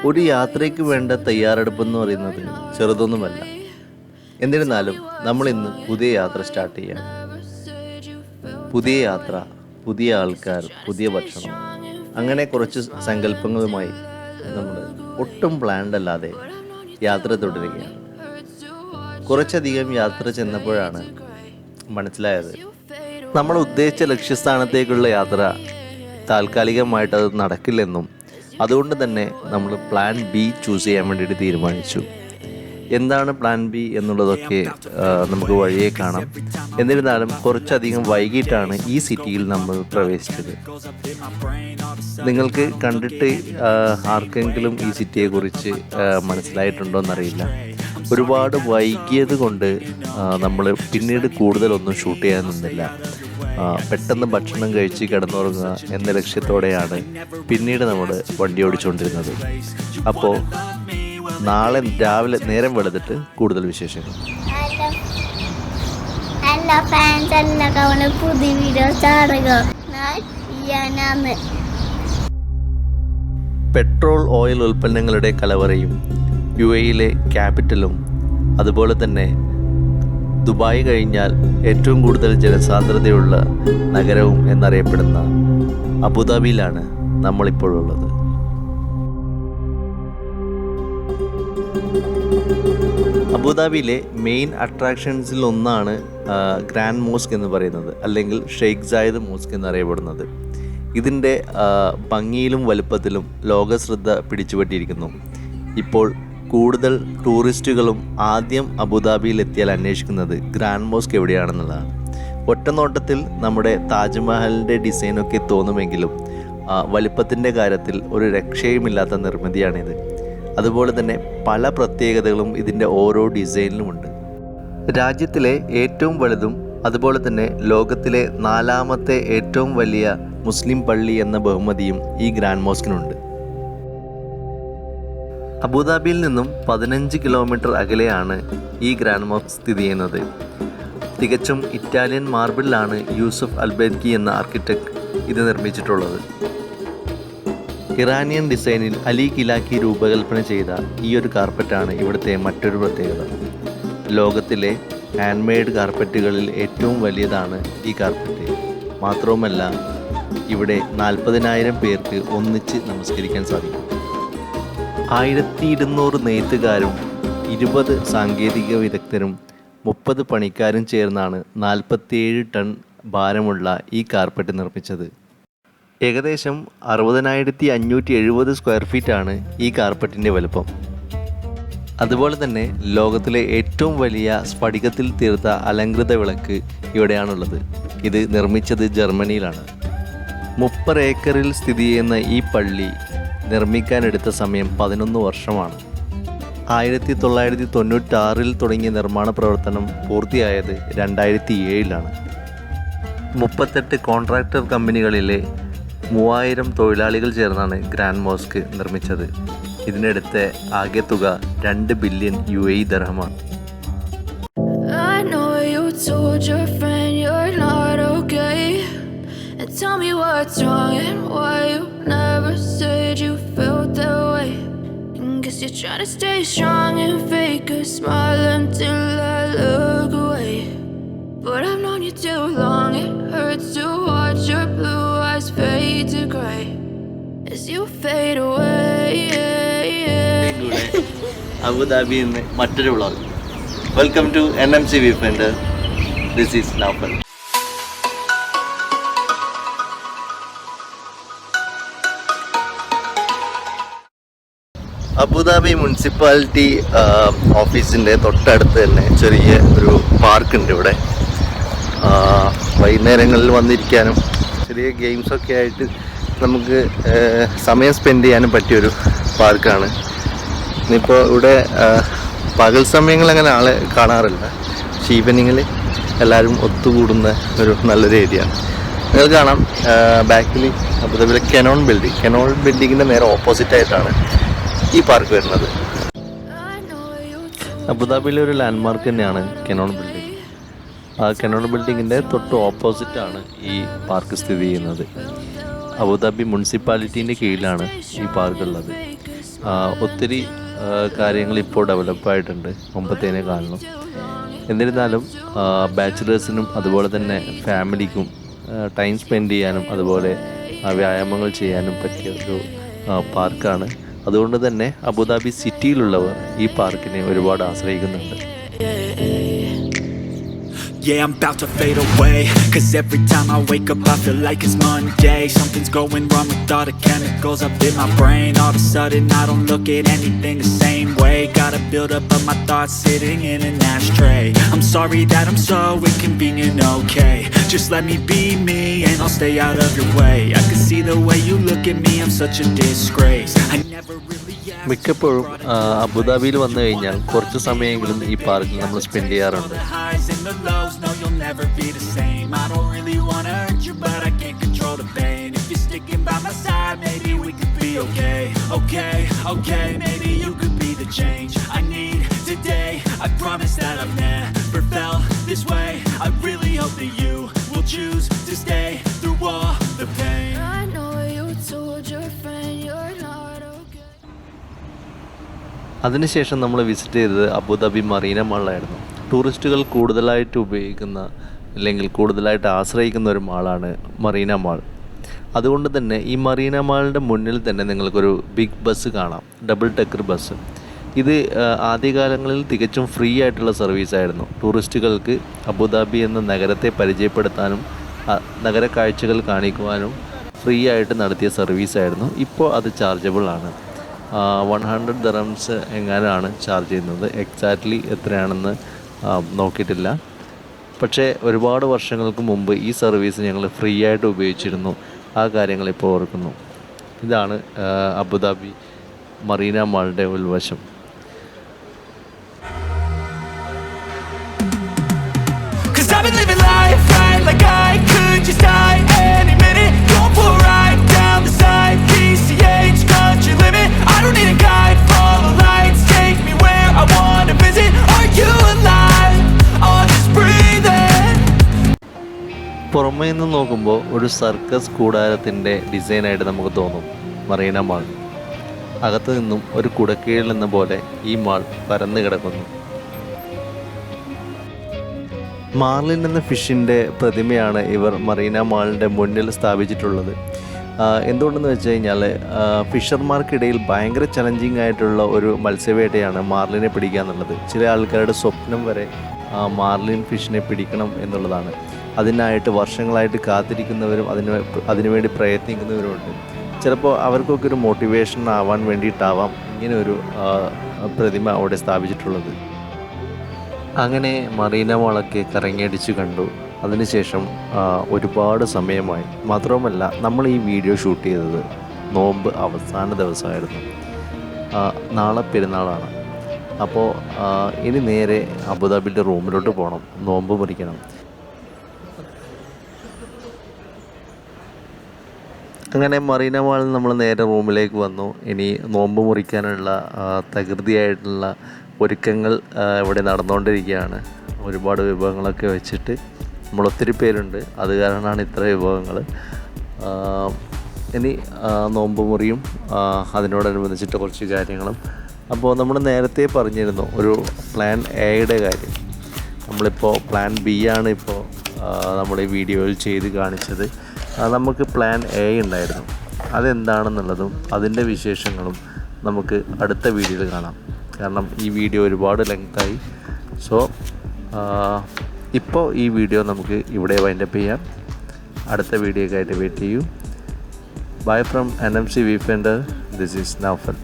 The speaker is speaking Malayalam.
ഒരു യാത്രയ്ക്ക് വേണ്ട തയ്യാറെടുപ്പെന്ന് പറയുന്നത് ചെറുതൊന്നുമല്ല. എന്നിരുന്നാലും നമ്മളിന്ന് പുതിയ യാത്ര സ്റ്റാർട്ട് ചെയ്യാം. പുതിയ യാത്ര, പുതിയ ആൾക്കാർ, പുതിയ ഭക്ഷണം, അങ്ങനെ കുറച്ച് സങ്കല്പങ്ങളുമായി നമ്മൾ ഒട്ടും പ്ലാൻഡ് അല്ലാതെ യാത്ര തുടരുകയാണ്. കുറച്ചധികം യാത്ര ചെന്നപ്പോഴാണ് മനസ്സിലായത് നമ്മൾ ഉദ്ദേശിച്ച ലക്ഷ്യസ്ഥാനത്തേക്കുള്ള യാത്ര താൽക്കാലികമായിട്ടത് നടക്കില്ലെന്നും അതുകൊണ്ട് തന്നെ നമ്മൾ പ്ലാൻ ബി ചൂസ് ചെയ്യാൻ വേണ്ടിയിട്ട് തീരുമാനിച്ചു. എന്താണ് പ്ലാൻ ബി എന്നുള്ളതൊക്കെ നമുക്ക് വഴിയെ കാണാം. എന്നിരുന്നാലും കുറച്ചധികം വൈകിട്ടാണ് ഈ സിറ്റിയിൽ നമ്മൾ പ്രവേശിച്ചത്. നിങ്ങൾക്ക് കണ്ടിട്ട് ആർക്കെങ്കിലും ഈ സിറ്റിയെക്കുറിച്ച് മനസ്സിലായിട്ടുണ്ടോ എന്നറിയില്ല. ഒരുപാട് വൈകിയത് കൊണ്ട് നമ്മൾ പിന്നീട് കൂടുതലൊന്നും ഷൂട്ട് ചെയ്യാൻ നിന്നില്ല. പെട്ടെന്ന് ഭക്ഷണം കഴിച്ച് കിടന്നുറങ്ങുക എന്ന ലക്ഷ്യത്തോടെയാണ് പിന്നീട് നമ്മൾ വണ്ടി ഓടിച്ചുകൊണ്ടിരുന്നത്. അപ്പോൾ നാളെ രാവിലെ നേരം വെളുത്തിട്ട് കൂടുതൽ വിശേഷങ്ങൾ. പെട്രോൾ ഓയിൽ ഉൽപ്പന്നങ്ങളുടെ കലവറയും UAE ക്യാപിറ്റലും അതുപോലെ തന്നെ ദുബായ് കഴിഞ്ഞാൽ ഏറ്റവും കൂടുതൽ ജനസാന്ദ്രതയുള്ള നഗരവും എന്നറിയപ്പെടുന്ന അബുദാബിയിലാണ് നമ്മളിപ്പോഴുള്ളത്. അബുദാബിയിലെ മെയിൻ അട്രാക്ഷൻസിൽ ഒന്നാണ് ഗ്രാൻഡ് മോസ്ക് എന്ന് പറയുന്നത്, അല്ലെങ്കിൽ ഷെയ്ഖ് സായിദ് മോസ്ക് എന്നറിയപ്പെടുന്നത്. ഇതിൻ്റെ ഭംഗിയിലും വലുപ്പത്തിലും ലോകശ്രദ്ധ പിടിച്ചുപറ്റിയിരിക്കുന്നു. ഇപ്പോൾ കൂടുതൽ ടൂറിസ്റ്റുകളും ആദ്യം അബുദാബിയിൽ എത്തിയാൽ അന്വേഷിക്കുന്നത് ഗ്രാൻഡ് മോസ്ക് എവിടെയാണെന്നുള്ളതാണ്. ഒറ്റനോട്ടത്തിൽ നമ്മുടെ താജ്മഹലിൻ്റെ ഡിസൈനൊക്കെ തോന്നുമെങ്കിലും വലിപ്പത്തിൻ്റെ കാര്യത്തിൽ ഒരു രക്ഷയുമില്ലാത്ത നിർമ്മിതിയാണിത്. അതുപോലെ തന്നെ പല പ്രത്യേകതകളും ഇതിൻ്റെ ഓരോ ഡിസൈനിലുമുണ്ട്. രാജ്യത്തിലെ ഏറ്റവും വലുതും അതുപോലെ തന്നെ ലോകത്തിലെ 4ാമത്തെ ഏറ്റവും വലിയ മുസ്ലിം പള്ളി എന്ന ബഹുമതിയും ഈ ഗ്രാൻഡ് മോസ്കിനുണ്ട്. അബുദാബിയിൽ നിന്നും 15 കിലോമീറ്റർ അകലെയാണ് ഈ ഗ്രാൻഡ് മോസ്ക് സ്ഥിതി ചെയ്യുന്നത്. തികച്ചും ഇറ്റാലിയൻ മാർബിളിലാണ് യൂസഫ് അൽബേദ്കി എന്ന ആർക്കിടെക്ട് ഇത് നിർമ്മിച്ചിട്ടുള്ളത്. ഇറാനിയൻ ഡിസൈനിൽ അലി കിലാക്കി രൂപകൽപ്പന ചെയ്ത ഈ ഒരു കാർപ്പറ്റാണ് ഇവിടുത്തെ മറ്റൊരു പ്രത്യേകത. ലോകത്തിലെ ഹാൻഡ് മെയ്ഡ് കാർപ്പറ്റുകളിൽ ഏറ്റവും വലിയതാണ് ഈ കാർപ്പറ്റ്. മാത്രവുമല്ല, ഇവിടെ 40,000 പേർക്ക് ഒന്നിച്ച് നമസ്കരിക്കാൻ സാധിക്കും. 1200 നെയ്ത്തുകാരും 20 സാങ്കേതിക വിദഗ്ധരും 30 പണിക്കാരും ചേർന്നാണ് 47 ടൺ ഭാരമുള്ള ഈ കാർപ്പറ്റ് നിർമ്മിച്ചത്. ഏകദേശം 60,570 സ്ക്വയർ ഫീറ്റാണ് ഈ കാർപ്പറ്റിൻ്റെ വലുപ്പം. അതുപോലെ തന്നെ ലോകത്തിലെ ഏറ്റവും വലിയ സ്ഫടികത്തിൽ തീർത്ത അലങ്കൃത വിളക്ക് ഇവിടെയാണുള്ളത്. ഇത് നിർമ്മിച്ചത് ജർമ്മനിയിലാണ്. 30 ഏക്കറിൽ സ്ഥിതി ചെയ്യുന്ന ഈ പള്ളി നിർമ്മിക്കാനെടുത്ത സമയം 11 വർഷമാണ്. 1996 തുടങ്ങിയ നിർമ്മാണ പ്രവർത്തനം പൂർത്തിയായത് 2007 38 കോൺട്രാക്ടർ കമ്പനികളിലെ 3000 തൊഴിലാളികൾ ചേർന്നാണ് ഗ്രാൻഡ് മോസ്ക് നിർമ്മിച്ചത്. ഇതിനെടുത്ത ആകെ തുക 2 billion UAE ദർഹമാണ്. Tell me what's wrong and why you never said you felt that way. Guess you're trying to stay strong and fake a smile until I look away. But I've known you too long, it hurts to watch your blue eyes fade to grey as you fade away. Abu Dhabi in മറ്റൊരു vlog. Welcome to NMC Viewfinder. This is Naufal. Abu Dhabi municipality ഓഫീസിൻ്റെ തൊട്ടടുത്ത് തന്നെ ചെറിയ ഒരു പാർക്കുണ്ട്. ഇവിടെ വൈകുന്നേരങ്ങളിൽ വന്നിരിക്കാനും ചെറിയ ഗെയിംസൊക്കെ ആയിട്ട് നമുക്ക് സമയം സ്പെൻഡ് ചെയ്യാനും പറ്റിയൊരു പാർക്കാണ്. ഇന്നിപ്പോൾ ഇവിടെ പകൽ സമയങ്ങളിൽ അങ്ങനെ ആളെ കാണാറില്ല. പക്ഷേ ഈവനിങ്ങിൽ എല്ലാവരും ഒത്തുകൂടുന്ന ഒരു നല്ലൊരു ഏരിയയാണ്. നിങ്ങൾക്ക് കാണാം ബാക്കിൽ അബുദാബിയിലെ കെനോൺ ബിൽഡിങ്ങിൻ്റെ നേരെ ഓപ്പോസിറ്റായിട്ടാണ് ഈ പാർക്ക് വരുന്നത്. അബുദാബിയിലെ ഒരു ലാൻഡ്മാർക്ക് തന്നെയാണ് കെനോൺ ബിൽഡിംഗ്. ആ കെനോൺ ബിൽഡിങ്ങിൻ്റെ തൊട്ട് ഓപ്പോസിറ്റാണ് ഈ പാർക്ക് സ്ഥിതി ചെയ്യുന്നത്. അബുദാബി മുനിസിപ്പാലിറ്റീൻ്റെ കീഴിലാണ് ഈ പാർക്കുള്ളത്. ഒത്തിരി കാര്യങ്ങൾ ഇപ്പോൾ ഡെവലപ്പായിട്ടുണ്ട് മുമ്പത്തേനെ കാണണം. എന്നിരുന്നാലും ബാച്ചിലേഴ്സിനും അതുപോലെ തന്നെ ഫാമിലിക്കും ടൈം സ്പെൻഡ് ചെയ്യാനും അതുപോലെ വ്യായാമങ്ങൾ ചെയ്യാനും പറ്റിയ ഒരു പാർക്കാണ്. അതുകൊണ്ട് തന്നെ അബുദാബി സിറ്റിയിലുള്ളവർ ഈ പാർക്കിനെ ഒരുപാട് ആശ്രയിക്കുന്നുണ്ട്. Yeah, I'm about to fade away, cause every time I wake up I feel like it's Monday. Something's going wrong with all the chemicals up in my brain. All of a sudden I don't look at anything the same way. Got a build up of my thoughts sitting in an ashtray. I'm sorry that I'm so inconvenient, okay. Just let me be me and I'll stay out of your way. I can see the way you look at me, I'm such a disgrace. I never really മിക്കപ്പോഴും അബുദാബിയിൽ വന്നു കഴിഞ്ഞാൽ കുറച്ച് സമയമെങ്കിലും ഈ പാർക്കിൽ നമ്മൾ സ്പെൻഡ് ചെയ്യാറുണ്ട്. No, you'll never be the same. I don't really wanna hurt you, but I can't control the pain. If you're sticking by my side, maybe we could be okay. Okay, maybe you could be the change I need today. I promise that I've never felt this way. I really hope that you will choose to stay through all the pain. I know you told your friend you're not okay. അതിനുശേഷം നമ്മൾ വിസിറ്റ് ചെയ്തത് അബുദാബി മറീന മാളിലായിരുന്നു. ടൂറിസ്റ്റുകൾ കൂടുതലായിട്ട് ഉപയോഗിക്കുന്ന അല്ലെങ്കിൽ കൂടുതലായിട്ട് ആശ്രയിക്കുന്ന ഒരു മാളാണ് മറീന മാൾ. അതുകൊണ്ട് തന്നെ ഈ മറീന മാളിൻ്റെ മുന്നിൽ തന്നെ നിങ്ങൾക്കൊരു ബിഗ് ബസ് കാണാം, ഡബിൾ ഡെക്കർ ബസ്. ഇത് ആദ്യകാലങ്ങളിൽ തികച്ചും ഫ്രീ ആയിട്ടുള്ള സർവീസായിരുന്നു. ടൂറിസ്റ്റുകൾക്ക് അബുദാബി എന്ന നഗരത്തെ പരിചയപ്പെടുത്താനും നഗര കാഴ്ചകൾ കാണിക്കുവാനും ഫ്രീ ആയിട്ട് നടത്തിയ സർവീസായിരുന്നു. ഇപ്പോൾ അത് ചാർജബിൾ ആണ്. 100 dirhams എങ്ങാനാണ് ചാർജ് ചെയ്യുന്നത്. എക്സാക്ട്ലി എത്രയാണെന്ന് നോക്കിയിട്ടില്ല. പക്ഷേ ഒരുപാട് വർഷങ്ങൾക്ക് മുമ്പ് ഈ സർവീസ് ഞങ്ങൾ ഫ്രീ ആയിട്ട് ഉപയോഗിച്ചിരുന്നു. ആ കാര്യങ്ങൾ ഇപ്പോൾ ഓർക്കുന്നു. ഇതാണ് അബുദാബി മറീന മാളിൻ്റെ ഉൾവശം. പുറമേ നിന്ന് നോക്കുമ്പോൾ ഒരു സർക്കസ് കൂടാരത്തിൻ്റെ ഡിസൈനായിട്ട് നമുക്ക് തോന്നും മറീന മാൾ. അകത്തു നിന്നും ഒരു കുടക്കീഴിൽ എന്ന പോലെ ഈ മാൾ പരന്നു കിടക്കുന്നു. മാർലിൻ എന്ന ഫിഷിൻ്റെ പ്രതിമയാണ് ഇവർ മറീന മാളിൻ്റെ മുന്നിൽ സ്ഥാപിച്ചിട്ടുള്ളത്. എന്തുകൊണ്ടെന്ന് വെച്ച് കഴിഞ്ഞാൽ ഫിഷർമാർക്കിടയിൽ ഭയങ്കര ചലഞ്ചിങ് ആയിട്ടുള്ള ഒരു മത്സ്യവേട്ടയാണ് മാർലിനെ പിടിക്കുക എന്നുള്ളത്. ചില ആൾക്കാരുടെ സ്വപ്നം വരെ മാർലിൻ ഫിഷിനെ പിടിക്കണം എന്നുള്ളതാണ്. അതിനായിട്ട് വർഷങ്ങളായിട്ട് കാത്തിരിക്കുന്നവരും അതിനുവേണ്ടി പ്രയത്നിക്കുന്നവരുമുണ്ട്. ചിലപ്പോൾ അവർക്കൊക്കെ ഒരു മോട്ടിവേഷൻ ആവാൻ വേണ്ടിയിട്ടാവാം ഇങ്ങനെ ഒരു പ്രതിമ അവിടെ സ്ഥാപിച്ചിട്ടുള്ളത്. അങ്ങനെ മറീന മാളൊക്കെ കറങ്ങിയടിച്ച് കണ്ടു. അതിനുശേഷം ഒരുപാട് സമയമായി. മാത്രവുമല്ല നമ്മൾ ഈ വീഡിയോ ഷൂട്ട് ചെയ്തത് നോമ്പ് അവസാന ദിവസമായിരുന്നു. നാളെ പെരുന്നാളാണ്. അപ്പോൾ ഇനി നേരെ അബുദാബിയുടെ റൂമിലോട്ട് പോകണം, നോമ്പ് മുറിക്കണം. അങ്ങനെ മറീന മാളിൽ നമ്മൾ നേരെ റൂമിലേക്ക് വന്നു. ഇനി നോമ്പ് മുറിക്കാനുള്ള തകൃതിയായിട്ടുള്ള ഒരുക്കങ്ങൾ ഇവിടെ നടന്നുകൊണ്ടിരിക്കുകയാണ്. ഒരുപാട് വിഭവങ്ങളൊക്കെ വെച്ചിട്ട് നമ്മൾ ഒത്തിരി പേരുണ്ട്, അത് കാരണമാണ് ഇത്ര വിഭവങ്ങൾ. ഇനി നോമ്പ് മുറിയും അതിനോടനുബന്ധിച്ചിട്ട് കുറച്ച് കാര്യങ്ങളും. അപ്പോൾ നമ്മൾ നേരത്തെ പറഞ്ഞിരുന്നു ഒരു പ്ലാൻ എയുടെ കാര്യം. നമ്മളിപ്പോൾ പ്ലാൻ ബി ആണ് ഇപ്പോൾ നമ്മൾ ഈ വീഡിയോയിൽ ചെയ്ത് കാണിച്ചത്. നമുക്ക് പ്ലാൻ എ ഉണ്ടായിരുന്നു. അതെന്താണെന്നുള്ളതും അതിൻ്റെ വിശേഷങ്ങളും നമുക്ക് അടുത്ത വീഡിയോയിൽ കാണാം. കാരണം ഈ വീഡിയോ ഒരുപാട് ലെങ്തായി. സോ ഇപ്പോൾ ഈ വീഡിയോ നമുക്ക് ഇവിടെ വൈൻഡപ്പ് ചെയ്യാം. അടുത്ത വീഡിയോക്കായിട്ട് വെയിറ്റ് ചെയ്യൂ. Bye from NMC Viewfinder. This is Naufal.